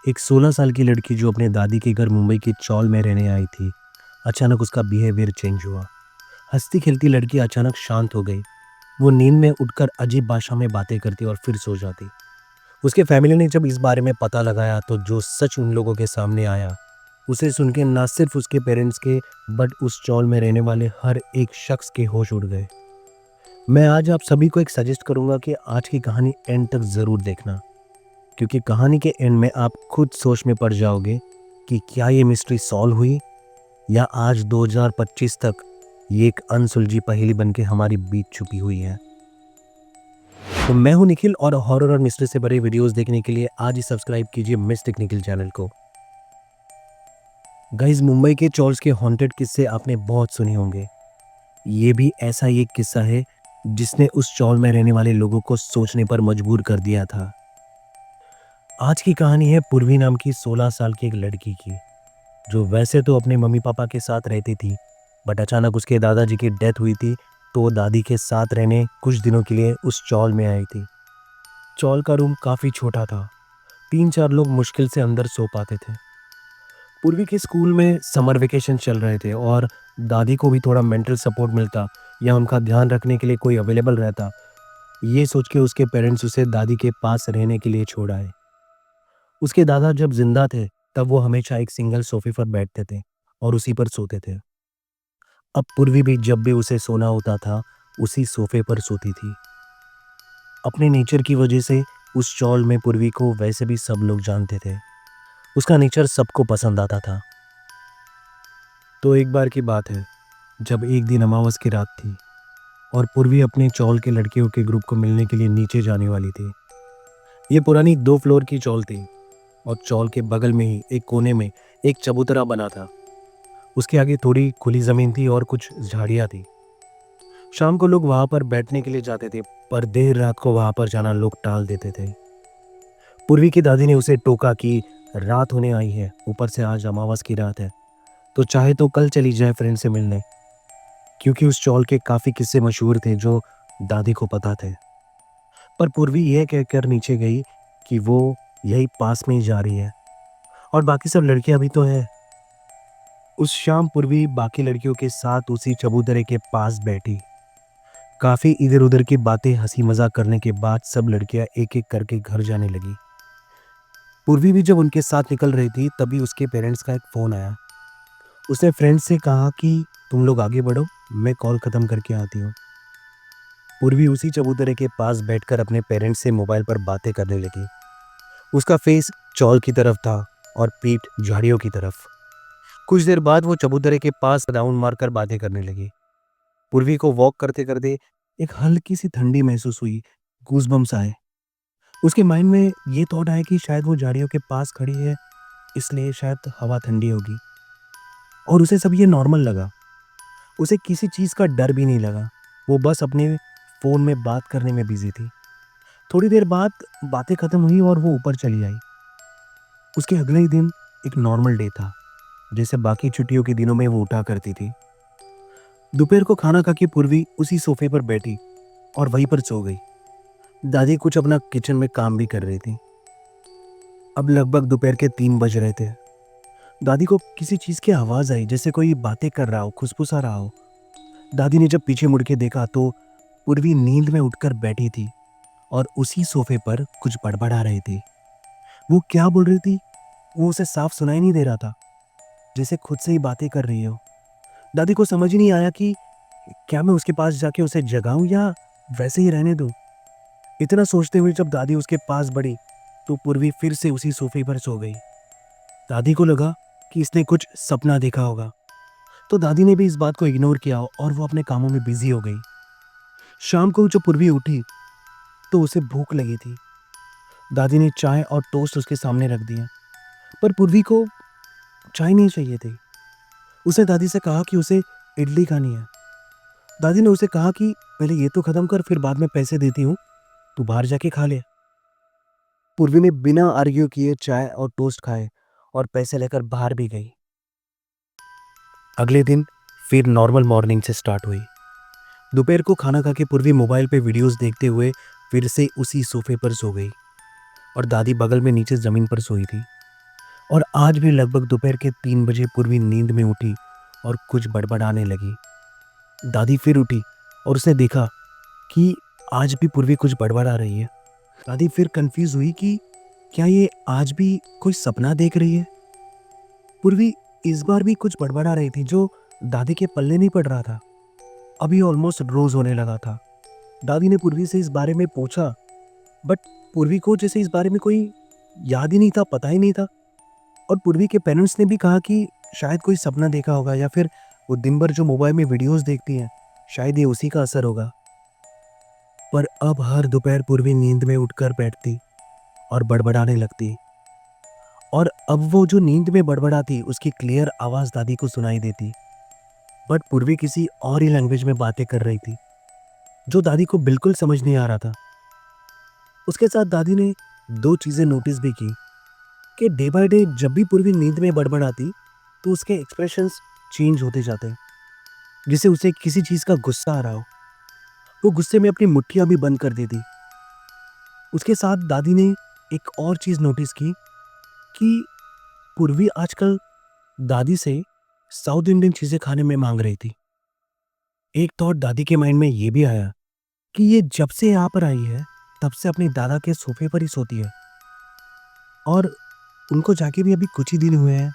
एक 16 साल की लड़की जो अपने दादी के घर मुंबई की चौल में रहने आई थी, अचानक उसका बिहेवियर चेंज हुआ। हंसती खेलती लड़की अचानक शांत हो गई। वो नींद में उठकर अजीब भाषा में बातें करती और फिर सो जाती। उसके फैमिली ने जब इस बारे में पता लगाया तो जो सच उन लोगों के सामने आया, उसे सुन के ना सिर्फ उसके पेरेंट्स के बट उस चौल में रहने वाले हर एक शख्स के होश उड़ गए। मैं आज आप सभी को एक सजेस्ट करूंगा कि आज की कहानी एंड तक ज़रूर देखना, क्योंकि कहानी के एंड में आप खुद सोच में पड़ जाओगे कि क्या ये मिस्ट्री सॉल्व हुई या आज 2025 तक ये एक अनसुलझी पहेली बनके हमारी बीच छुपी हुई है। तो मैं हूं निखिल और हॉरर और मिस्ट्री से भरे वीडियोस देखने के लिए आज ही सब्सक्राइब कीजिए मिस्टिक निखिल चैनल को। गाइस, मुंबई के चौल्स के हॉन्टेड किस्से आपने बहुत सुने होंगे। ये भी ऐसा ही एक किस्सा है जिसने उस चौल में रहने वाले लोगों को सोचने पर मजबूर कर दिया था। आज की कहानी है पूर्वी नाम की 16 साल की एक लड़की की, जो वैसे तो अपने मम्मी पापा के साथ रहती थी, बट अचानक उसके दादाजी की डेथ हुई थी तो वो दादी के साथ रहने कुछ दिनों के लिए उस चौल में आई थी। चौल का रूम काफ़ी छोटा था, 3-4 लोग मुश्किल से अंदर सो पाते थे। पूर्वी के स्कूल में समर वेकेशन चल रहे थे और दादी को भी थोड़ा मेंटल सपोर्ट मिलता या उनका ध्यान रखने के लिए कोई अवेलेबल रहता, ये सोच के उसके पेरेंट्स उसे दादी के पास रहने के लिए छोड़ आए। उसके दादा जब जिंदा थे तब वो हमेशा एक सिंगल सोफे पर बैठते थे और उसी पर सोते थे। अब पूर्वी भी जब भी उसे सोना होता था उसी सोफे पर सोती थी। अपने नेचर की वजह से उस चौल में पूर्वी को वैसे भी सब लोग जानते थे। उसका नेचर सबको पसंद आता था। तो एक बार की बात है, जब एक दिन अमावस की रात थी और पूर्वी अपने चौल के लड़कियों के ग्रुप को मिलने के लिए नीचे जाने वाली थी। ये पुरानी 2 फ्लोर की चौल थी और चौल के बगल में ही एक कोने में एक चबूतरा बना था। उसके आगे थोड़ी खुली जमीन थी और कुछ झाड़ियां थी। शाम को लोग वहां पर बैठने के लिए जाते थे, पर देर रात को वहां पर जाना लोग टाल देते थे। पूर्वी की दादी ने उसे टोका कि रात होने आई है, ऊपर से आज अमावस की रात है, तो चाहे तो कल चली जाए फ्रेंड से मिलने, क्योंकि उस चौल के काफी किस्से मशहूर थे जो दादी को पता थे। पर पूर्वी यह कहकर नीचे गई कि वो यही पास में ही जा रही है और बाकी सब लड़कियां भी तो हैं। उस शाम पूर्वी बाकी लड़कियों के साथ उसी चबूतरे के पास बैठी। काफी इधर उधर की बातें हंसी मजाक करने के बाद सब लड़कियां एक एक करके घर जाने लगी। पूर्वी भी जब उनके साथ निकल रही थी तभी उसके पेरेंट्स का एक फोन आया। उसने फ्रेंड से कहा कि तुम लोग आगे बढ़ो, मैं कॉल खत्म करके आती हूँ। पूर्वी उसी चबूतरे के पास बैठकर अपने पेरेंट्स से मोबाइल पर बातें करने लगी। उसका फेस चौल की तरफ था और पीठ झाड़ियों की तरफ। कुछ देर बाद वो चबूतरे के पास राउंड मारकर बातें करने लगी। पूर्वी को वॉक करते करते एक हल्की सी ठंडी महसूस हुई, गूज़बम्स आए। उसके माइंड में ये थॉट आया कि शायद वो झाड़ियों के पास खड़ी है, इसलिए शायद हवा ठंडी होगी। और उसे सब ये नॉर्मल लगा। उसे किसी चीज़ का डर भी नहीं लगा। वो बस अपने फ़ोन में बात करने में बिजी थी। थोड़ी देर बाद बातें खत्म हुई और वो ऊपर चली आई। उसके अगले ही दिन एक नॉर्मल डे था, जैसे बाकी छुट्टियों के दिनों में वो उठा करती थी। दोपहर को खाना खा के पूर्वी उसी सोफे पर बैठी और वहीं पर सो गई। दादी कुछ अपना किचन में काम भी कर रही थी। अब लगभग दोपहर के 3 बज रहे थे। दादी को किसी चीज़ की आवाज़ आई, जैसे कोई बातें कर रहा हो, खुसफुसा रहा हो। दादी ने जब पीछे मुड़ के देखा तो पूर्वी नींद में उठकर बैठी थी और उसी सोफे पर कुछ बड़बड़ा रही थी। वो क्या बोल रही थी वो उसे साफ सुनाई नहीं दे रहा था, जैसे खुद से ही बातें कर रही हो। दादी को समझ ही नहीं आया कि क्या मैं उसके पास जाके उसे जगाऊं या वैसे ही रहने दूं। इतना सोचते हुए जब दादी उसके पास बढ़ी तो पूर्वी फिर से उसी सोफे पर सो गई। दादी को लगा कि इसने कुछ सपना देखा होगा, तो दादी ने भी इस बात को इग्नोर किया और वो अपने कामों में बिजी हो गई। शाम को जब पूर्वी उठी तो उसे भूख लगी थी। दादी ने चाय और टोस्ट उसके सामने रख दिया, पर पूर्वी को चाय नहीं चाहिए थी। उसने दादी से कहा कि उसे इडली खानी है। दादी ने उसे कहा कि पहले ये तो खत्म कर, फिर बाद में पैसे देती हूँ, तू बाहर जाके खा ले। पूर्वी ने बिना आर्ग्यू किए चाय और टोस्ट खाए और पैसे लेकर बाहर भी गई। अगले दिन फिर नॉर्मल मॉर्निंग से स्टार्ट हुई। दोपहर को खाना खा के पूर्वी मोबाइल पे वीडियोस देखते हुए फिर से उसी सोफे पर सो गई और दादी बगल में नीचे जमीन पर सोई थी। और आज भी लगभग दोपहर के 3 बजे पूर्वी नींद में उठी और कुछ बड़बड़ाने लगी। दादी फिर उठी और उसने देखा कि आज भी पूर्वी कुछ बड़बड़ा रही है। दादी फिर कंफ्यूज हुई कि क्या ये आज भी कोई सपना देख रही है। पूर्वी इस बार भी कुछ बड़बड़ा रही थी जो दादी के पल्ले नहीं पड़ रहा था। अभी ऑलमोस्ट रोज होने लगा था। दादी ने पूर्वी से इस बारे में पूछा, बट पूर्वी को जैसे इस बारे में कोई याद ही नहीं था, पता ही नहीं था। और पूर्वी के पेरेंट्स ने भी कहा कि शायद कोई सपना देखा होगा या फिर वो दिन भर जो मोबाइल में वीडियोस देखती हैं, शायद ये उसी का असर होगा। पर अब हर दोपहर पूर्वी नींद में उठकर बैठती और बड़बड़ाने लगती। और अब वो जो नींद में बड़बड़ाती उसकी क्लियर आवाज दादी को सुनाई देती। बट पूर्वी किसी और ही लैंग्वेज में बातें कर रही थी जो दादी को बिल्कुल समझ नहीं आ रहा था। उसके साथ दादी ने दो चीजें नोटिस भी की कि डे बाय डे जब भी पूर्वी नींद में बड़बड़ाती तो उसके एक्सप्रेशंस चेंज होते जाते हैं। जिसे उसे किसी चीज का गुस्सा आ रहा हो, वो गुस्से में अपनी मुट्ठियां भी बंद कर देती। उसके साथ दादी ने एक और चीज नोटिस की कि पूर्वी आजकल दादी से साउथ इंडियन चीजें खाने में मांग रही थी। एक थॉट दादी के माइंड में ये भी आया कि ये जब से यहाँ पर आई है तब से अपने दादा के सोफे पर ही सोती है और उनको जाके भी अभी कुछ ही दिन हुए हैं।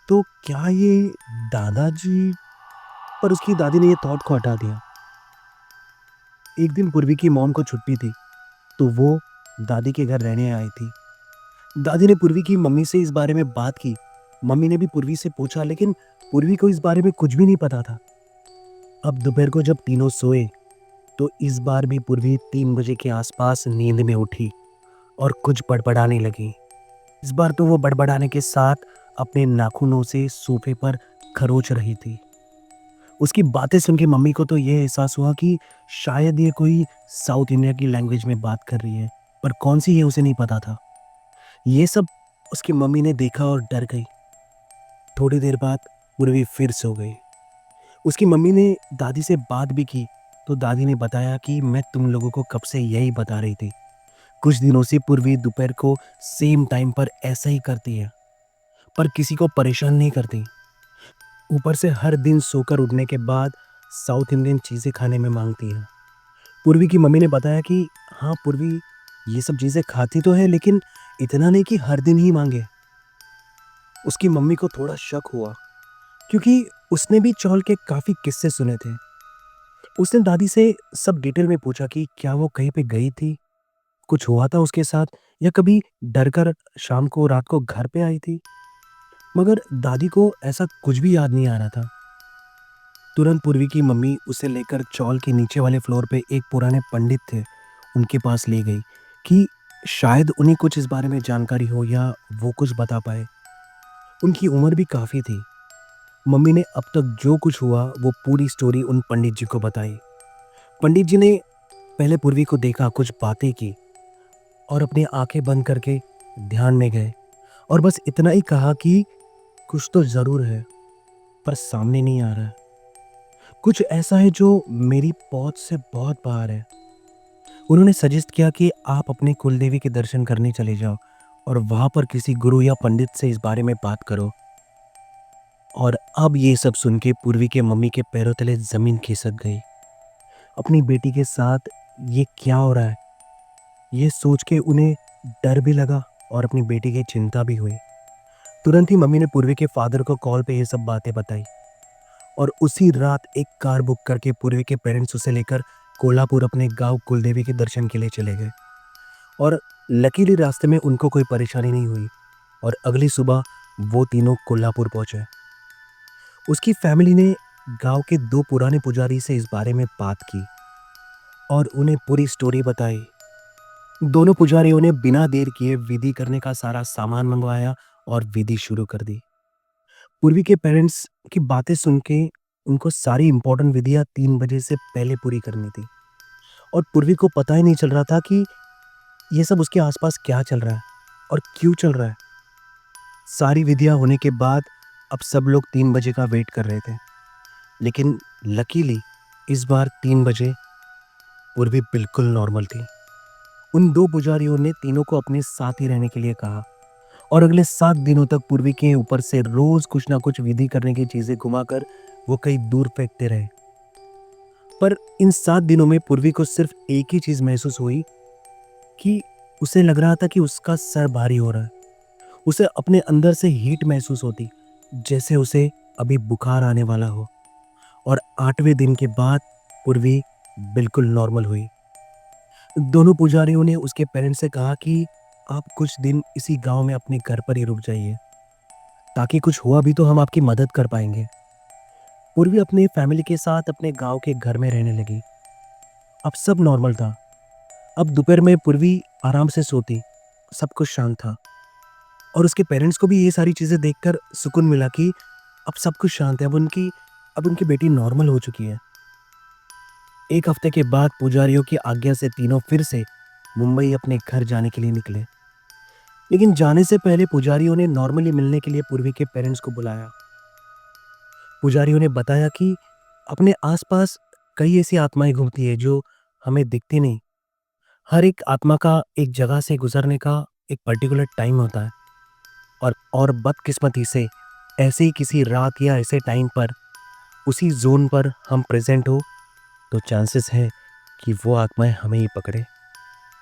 तो क्या ये दादाजी? पर उसकी दादी ने ये थॉट को हटा दिया। एक दिन पूर्वी की मॉम को छुट्टी थी तो वो दादी के घर रहने आई थी। दादी ने पूर्वी की मम्मी से इस बारे में बात की। मम्मी ने भी पूर्वी से पूछा लेकिन पूर्वी को इस बारे में कुछ भी नहीं पता था। अब दोपहर को जब तीनों सोए तो इस बार भी पूर्वी 3 बजे के आसपास नींद में उठी और कुछ बड़बड़ाने लगी। इस बार तो वो बड़बड़ाने के साथ अपने नाखूनों से सोफे पर खरोच रही थी। उसकी बातें सुन के मम्मी को तो ये एहसास हुआ कि शायद ये कोई साउथ इंडिया की लैंग्वेज में बात कर रही है, पर कौन सी ये उसे नहीं पता था। ये सब उसकी मम्मी ने देखा और डर गई। थोड़ी देर बाद पूर्वी फिर सो गई। उसकी मम्मी ने दादी से बात भी की तो दादी ने बताया कि मैं तुम लोगों को कब से यही बता रही थी। कुछ दिनों से पूर्वी दोपहर को सेम टाइम पर ऐसा ही करती है, पर किसी को परेशान नहीं करती। ऊपर से हर दिन सोकर उठने के बाद साउथ इंडियन चीज़ें खाने में मांगती है। पूर्वी की मम्मी ने बताया कि हाँ, पूर्वी ये सब चीज़ें खाती तो है लेकिन इतना नहीं कि हर दिन ही मांगे। उसकी मम्मी को थोड़ा शक हुआ क्योंकि उसने भी चौल के काफ़ी किस्से सुने थे। उसने दादी से सब डिटेल में पूछा कि क्या वो कहीं पे गई थी, कुछ हुआ था उसके साथ, या कभी डरकर शाम को रात को घर पे आई थी। मगर दादी को ऐसा कुछ भी याद नहीं आ रहा था। तुरंत पूर्वी की मम्मी उसे लेकर चौल के नीचे वाले फ्लोर पे एक पुराने पंडित थे उनके पास ले गई कि शायद उन्हें कुछ इस बारे में जानकारी हो या वो कुछ बता पाए। उनकी उम्र भी काफ़ी थी। मम्मी ने अब तक जो कुछ हुआ वो पूरी स्टोरी उन पंडित जी को बताई। पंडित जी ने पहले पूर्वी को देखा, कुछ बातें की और अपनी आंखें बंद करके ध्यान में गए और बस इतना ही कहा कि कुछ तो ज़रूर है पर सामने नहीं आ रहा है। कुछ ऐसा है जो मेरी पहुंच से बहुत बाहर है। उन्होंने सजेस्ट किया कि आप अपने कुलदेवी के दर्शन करने चले जाओ और वहां पर किसी गुरु या पंडित से इस बारे में बात करो। और अब ये सब सुन के पूर्वी के मम्मी के पैरों तले जमीन खिसक गई। अपनी बेटी के साथ ये क्या हो रहा है, ये सोच के उन्हें डर भी लगा और अपनी बेटी की चिंता भी हुई। तुरंत ही मम्मी ने पूर्वी के फादर को कॉल पे ये सब बातें बताई और उसी रात एक कार बुक करके पूर्वी के पेरेंट्स उसे लेकर कोल्हापुर अपने गांव कुलदेवी के दर्शन के लिए चले गए। और लकीली रास्ते में उनको कोई परेशानी नहीं हुई और अगली सुबह वो तीनों कोल्हापुर पहुंचे। उसकी फैमिली ने गांव के दो पुराने पुजारी से इस बारे में बात की और उन्हें पूरी स्टोरी बताई। दोनों पुजारियों ने बिना देर किए विधि करने का सारा सामान मंगवाया और विधि शुरू कर दी। पूर्वी के पेरेंट्स की बातें सुन के उनको सारी इंपॉर्टेंट विधियां 3 बजे से पहले पूरी करनी थी और पूर्वी को पता ही नहीं चल रहा था कि ये सब उसके आसपास क्या चल रहा है और क्यों चल रहा है। सारी विधियां होने के बाद अब सब लोग 3 बजे का वेट कर रहे थे, लेकिन लकीली इस बार 3 बजे पूर्वी बिल्कुल नॉर्मल थी। उन दो पुजारियों ने तीनों को अपने साथ ही रहने के लिए कहा और अगले 7 दिनों तक पूर्वी के ऊपर से रोज कुछ ना कुछ विधि करने की चीजें घुमाकर वो कहीं दूर फेंकते रहे। पर इन 7 दिनों में पूर्वी को सिर्फ एक ही चीज महसूस हुई कि उसे लग रहा था कि उसका सर भारी हो रहा है। उसे अपने अंदर से हीट महसूस होती, जैसे उसे अभी बुखार आने वाला हो। और 8वें दिन के बाद पूर्वी बिल्कुल नॉर्मल हुई। दोनों पुजारियों ने उसके पेरेंट्स से कहा कि आप कुछ दिन इसी गांव में अपने घर पर ही रुक जाइए, ताकि कुछ हुआ भी तो हम आपकी मदद कर पाएंगे। पूर्वी अपनी फैमिली के साथ अपने गांव के घर में रहने लगी। अब सब नॉर्मल था। अब दोपहर में पूर्वी आराम से सोती, सब कुछ शांत था। और उसके पेरेंट्स को भी ये सारी चीजें देखकर सुकून मिला कि अब सब कुछ शांत है। अब उनकी बेटी नॉर्मल हो चुकी है। एक हफ्ते के बाद पुजारियों की आज्ञा से तीनों फिर से मुंबई अपने घर जाने के लिए निकले। लेकिन जाने से पहले पुजारियों ने नॉर्मली मिलने के लिए पूर्वी के पेरेंट्स को बुलाया। पुजारियों ने बताया कि अपने आसपास कई ऐसी आत्माएं घूमती है जो हमें दिखती नहीं। हर एक आत्मा का एक जगह से गुजरने का एक पर्टिकुलर टाइम होता है। और बदकिस्मती से ऐसे ही किसी रात या ऐसे टाइम पर उसी जोन पर हम प्रेजेंट हो तो चांसेस है कि वो आत्माएं हमें ही पकड़े।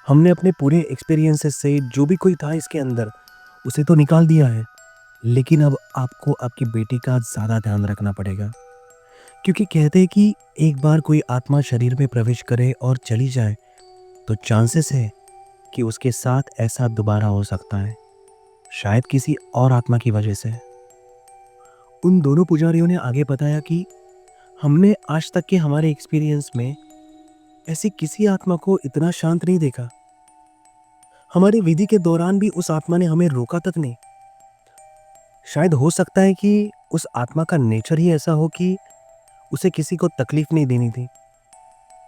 हमने अपने पूरे एक्सपीरियंसेस से जो भी कोई था इसके अंदर उसे तो निकाल दिया है, लेकिन अब आपको आपकी बेटी का ज़्यादा ध्यान रखना पड़ेगा। क्योंकि कहते हैं कि एक बार कोई आत्मा शरीर में प्रवेश करे और चली जाए तो चांसेस है कि उसके साथ ऐसा दोबारा हो सकता है, शायद किसी और आत्मा की वजह से। उन दोनों पुजारियों ने आगे बताया कि हमने आज तक के हमारे एक्सपीरियंस में ऐसी किसी आत्मा को इतना शांत नहीं देखा। हमारी विधि के दौरान भी उस आत्मा ने हमें रोका तक नहीं। शायद हो सकता है कि उस आत्मा का नेचर ही ऐसा हो कि उसे किसी को तकलीफ नहीं देनी थी,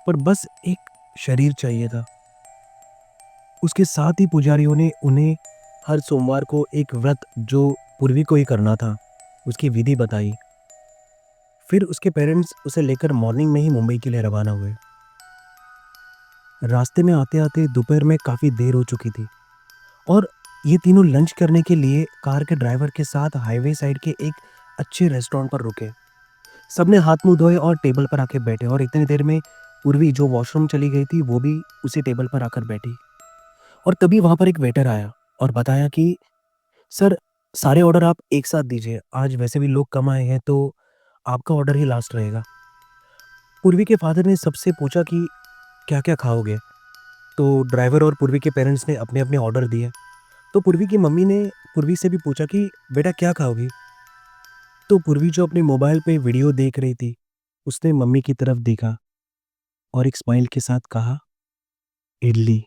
पर बस एक शरीर चाहिए था। उसके साथ ही पुजारियों ने उन्हें हर सोमवार को एक व्रत जो पूर्वी को ही करना था उसकी विधि बताई। फिर उसके पेरेंट्स उसे लेकर मॉर्निंग में ही मुंबई के लिए रवाना हुए। रास्ते में आते आते दोपहर में काफ़ी देर हो चुकी थी और ये तीनों लंच करने के लिए कार के ड्राइवर के साथ हाईवे साइड के एक अच्छे रेस्टोरेंट पर रुके। सबने हाथ मुंह धोए और टेबल पर आके बैठे और इतनी देर में पूर्वी जो वॉशरूम चली गई थी वो भी उसी टेबल पर आकर बैठी। और तभी वहां पर एक वेटर आया और बताया कि सर, सारे ऑर्डर आप एक साथ दीजिए, आज वैसे भी लोग कम आए हैं तो आपका ऑर्डर ही लास्ट रहेगा। पूर्वी के फादर ने सबसे पूछा कि क्या क्या खाओगे। तो ड्राइवर और पूर्वी के पेरेंट्स ने अपने अपने ऑर्डर दिए। तो पूर्वी की मम्मी ने पूर्वी से भी पूछा कि बेटा क्या खाओगी। तो पूर्वी जो अपने मोबाइल पे वीडियो देख रही थी उसने मम्मी की तरफ देखा और एक स्माइल के साथ कहा, इडली।